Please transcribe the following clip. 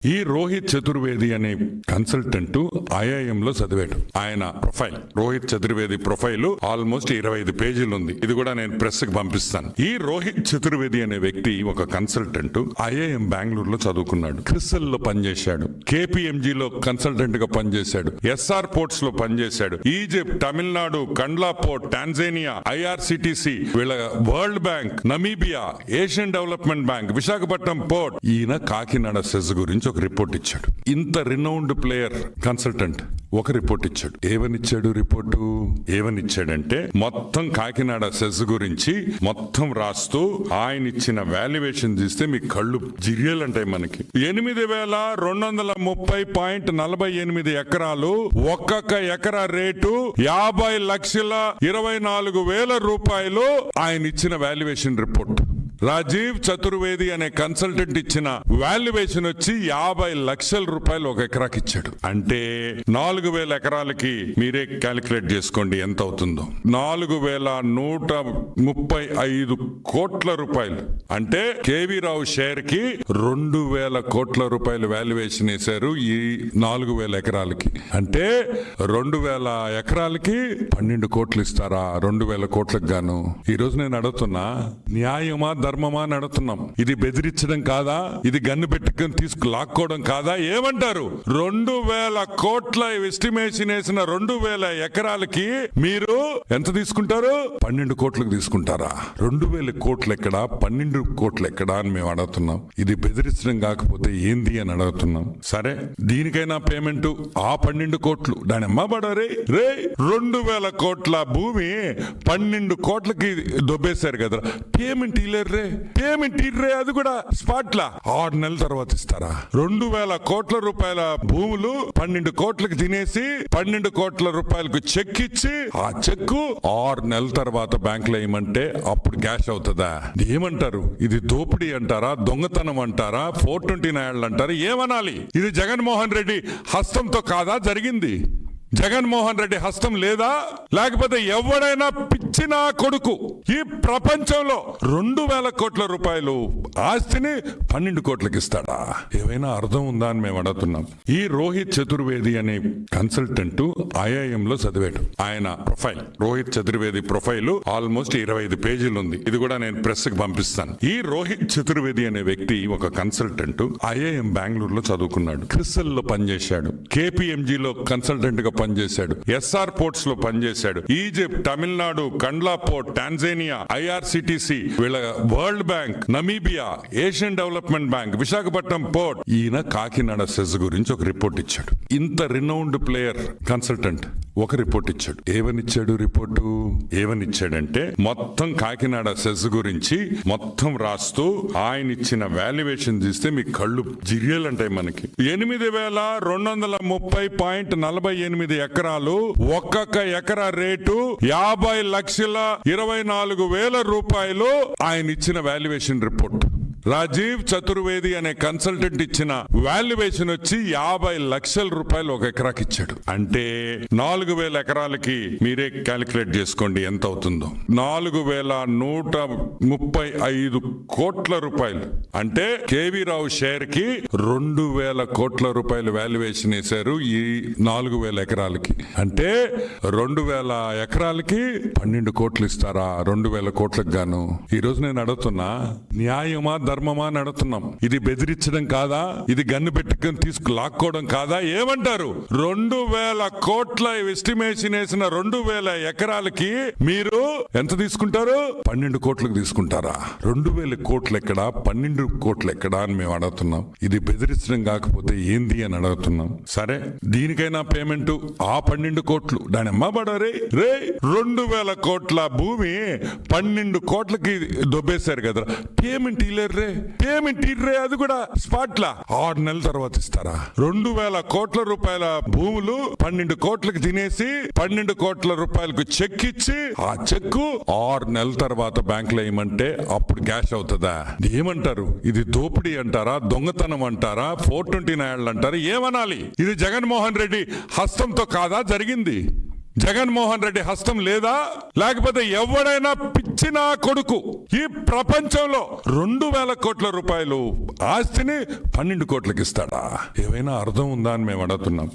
ఈ రోహిత్ చతుర్వేది అనే కన్సల్టెంట్ ఐఐఎంలో చదివాడు. ఆయన profile Rohit Chaturvedi profile almost 25 పేజీలు ఉంది. ఇది కూడా నేను ప్రెస్ కి పంపిస్తాను. ఈ రోహిత్ చతుర్వేది అనే వ్యక్తి ఒక కన్సల్టెంట్ ఐఐఎం బెంగళూరులో చదువుకున్నాడు. క్రిసల్ లో పనిచేశాడు, KPMG లో కన్సల్టెంట్ గా పనిచేశాడు, SR పోర్ట్స్ లో పనిచేశాడు, Egypt, Tamil Nadu, Kandla port, Tanzania, IRCTC, వీళ్ళ world bank, Namibia, Asian development bank, Visakhapatnam port. ఈయన కాకినాడ సెజ్ గురించి ఒక రిపోర్ట్ ఇచ్చాడు. ఇంత రినౌండ్ ప్లేయర్ కన్సల్టెంట్ ఒక రిపోర్ట్ ఇచ్చాడు. ఏమనిచ్చాడంటే మొత్తం కాకినాడ సెజ్ గురించి మొత్తం రాస్తూ ఆయన ఇచ్చిన వాల్యుయేషన్ తీస్తే మీ కళ్ళు జిరియలంటాయి. మనకి 8,230.48 ఎకరాలు, ఒక్కొక్క ఎకరా రేటు 50,24,000 రూపాయలు. ఆయన ఇచ్చిన వాల్యుయేషన్ రిపోర్ట్ రాజీవ్ చతుర్వేది అనే కన్సల్టెంట్ ఇచ్చిన వాల్యుయేషన్ వచ్చి 50 లక్షల రూపాయలు ఒక ఎకరాకి ఇచ్చాడు. అంటే 4,000 ఎకరాలకి మీరే క్యాలిక్యులేట్ చేసుకోండి ఎంత అవుతుందో. 4,135 కోట్ల రూపాయలు. అంటే కేవీ రావు షేర్ కి 2,000 కోట్ల రూపాయలు వాల్యుయేషన్ వేశారు ఈ 4,000 ఎకరాలకి. అంటే 2,000 ఎకరాలకి 12 కోట్లు ఇస్తారా 2,000 కోట్లకు గాను? ఈ రోజు నేను అడుగుతున్నా, న్యాయమా ధర్మమా అని అడుగుతున్నాం. ఇది బెదిరించడం కాదా? ఇది గన్ను పెట్టుకుని లాక్కోవడం కాదా? ఏమంటారు? 2,000 కోట్ల ఎస్టిమేషన్ వేసిన 2,000 ఎకరాలకి మీరు ఎంత తీసుకుంటారు? 12 కోట్లకు తీసుకుంటారా? 2,000 కోట్లు ఎక్కడ, 12 కోట్లు ఎక్కడ అని మేము అడుగుతున్నాం. ఇది బెదిరించడం కాకపోతే ఏంది అని అడుగుతున్నాం. సరే, దీనికైనా పేమెంట్ ఆ 12 కోట్లు దాని అమ్మబడరే. 2,000 కోట్ల భూమి 12 కోట్లకి దొబ్బేశారు కదా. పేమెంట్ ఇర్రే, అది కూడా స్పాట్ లా 6 నెలల తర్వాత ఇస్తారా? 2,000 కోట్ల రూపాయల భూములు 12 కోట్లకి తినేసి 12 కోట్ల రూపాయలకు చెక్ ఇచ్చి ఆ చెక్కు 6 నెలల తర్వాత బ్యాంక్ లో వేయమంటే అప్పుడు క్యాష్ అవుతుందా? ఏమంటారు? ఇది దోపిడీ అంటారా, దొంగతనం అంటారా, 429 అంటారా? ఏమనాలి? ఇది జగన్మోహన్ రెడ్డి హస్తంతో కాదా జరిగింది? జగన్మోహన్ రెడ్డి హస్తం లేదా? లేకపోతే ఎవడైనా పిచ్చిన కొడుకు ఈ ప్రపంచంలో 2,000 కోట్ల రూపాయలు ఆస్తిని 12 కోట్లకి ఇస్తాడా? ఏమైనా అర్థం ఉందా అని మేము అడుగుతున్నాం. ఈ రోహిత్ చతుర్వేది అనే కన్సల్టెంట్ ఐఐఎంలో చదివాడు. ఆయన profile Rohit Chaturvedi profile almost 25 పేజీలు ఉంది. ఇది కూడా నేను ప్రెస్ కి పంపిస్తాను. ఈ రోహిత్ చతుర్వేది అనే వ్యక్తి ఒక కన్సల్టెంట్ ఐఐఎం బెంగళూరులో చదువుకున్నాడు. క్రిసల్ లో పనిచేశాడు, KPMG లో కన్సల్టెంట్ గా పనిచేశాడు, SR పోర్ట్స్ లో పనిచేశాడు, Egypt, Tamil Nadu, Kandla port, Tanzania, IRCTC, వీళ్ళ world bank, Namibia, Asian development bank, Visakhapatnam port. ఈయన కాకినాడ సెజ్ గురించి ఒక రిపోర్ట్ ఇచ్చాడు. ఇంత రినౌండ్ ప్లేయర్ కన్సల్టెంట్ ఒక రిపోర్ట్ ఇచ్చాడు. ఏమనిచ్చాడంటే మొత్తం కాకినాడ సెజ్ గురించి మొత్తం రాస్తూ ఆయన ఇచ్చిన వాల్యుయేషన్ తీస్తే మీ కళ్ళు జిరియలంటాయి. మనకి 8,230.48 ఎకరాలు, ఒక్కొక్క ఎకరా రేటు 50,24,000 రూపాయలు. ఆయన ఇచ్చిన వాల్యుయేషన్ రిపోర్ట్ రాజీవ్ చతుర్వేది అనే కన్సల్టెంట్ ఇచ్చిన వాల్యుయేషన్ వచ్చి 50 లక్షల రూపాయలు ఒక ఎకరాకి ఇచ్చాడు. అంటే 4,000 ఎకరాలకి మీరే క్యాలిక్యులేట్ చేసుకోండి ఎంత అవుతుందో. 4,135 కోట్ల రూపాయలు. అంటే కేవీ రావు షేర్ కి 2,000 కోట్ల రూపాయలు వాల్యుయేషన్ వేశారు ఈ 4,000 ఎకరాలకి. అంటే 2,000 ఎకరాలకి 12 కోట్లు ఇస్తారా 2,000 కోట్లకు గాను? ఈ రోజు నేను అడుగుతున్నా, న్యాయమా ధర్మమా అని అడుగుతున్నాం. ఇది బెదిరించడం కాదా? ఇది గన్ను పెట్టుకుని లాక్కోవడం కాదా? ఏమంటారు? 2,000 కోట్ల ఎస్టిమేషన్ వేసిన 2,000 ఎకరాలకి మీరు ఎంత తీసుకుంటారు? 12 కోట్లకు తీసుకుంటారా? 2,000 కోట్లు ఎక్కడ, 12 కోట్లు ఎక్కడ అని మేము అడుగుతున్నాం. ఇది బెదిరించడం కాకపోతే ఏంది అని అడుగుతున్నాం. సరే, దీనికైనా పేమెంట్ ఆ 12 కోట్లు దాని అమ్మబడరే. 2,000 కోట్ల భూమి 12 కోట్లకి దొబ్బేశారు కదా. పేమెంట్ ఇర్రే, అది కూడా స్పాట్ లా 6 నెలల తర్వాత ఇస్తారా? 2,000 కోట్ల రూపాయల భూములు 12 కోట్లకి తినేసి 12 కోట్ల రూపాయలకు చెక్ ఇచ్చి ఆ చెక్కు 6 నెలల తర్వాత బ్యాంక్ లో వేయమంటే అప్పుడు క్యాష్ అవుతుందా? ఏమంటారు? ఇది దోపిడీ అంటారా, దొంగతనం అంటారా, 429 అంటారా? ఏమనాలి? ఇది జగన్మోహన్ రెడ్డి హస్తంతో కాదా జరిగింది? జగన్మోహన్ రెడ్డి హస్తం లేదా? లేకపోతే ఎవడైనా పిచ్చిన కొడుకు ఈ ప్రపంచంలో 2,000 కోట్ల రూపాయలు ఆస్తిని 12 కోట్లకి ఇస్తాడా? ఏమైనా అర్థం ఉందా అని మేము అడుగుతున్నాం.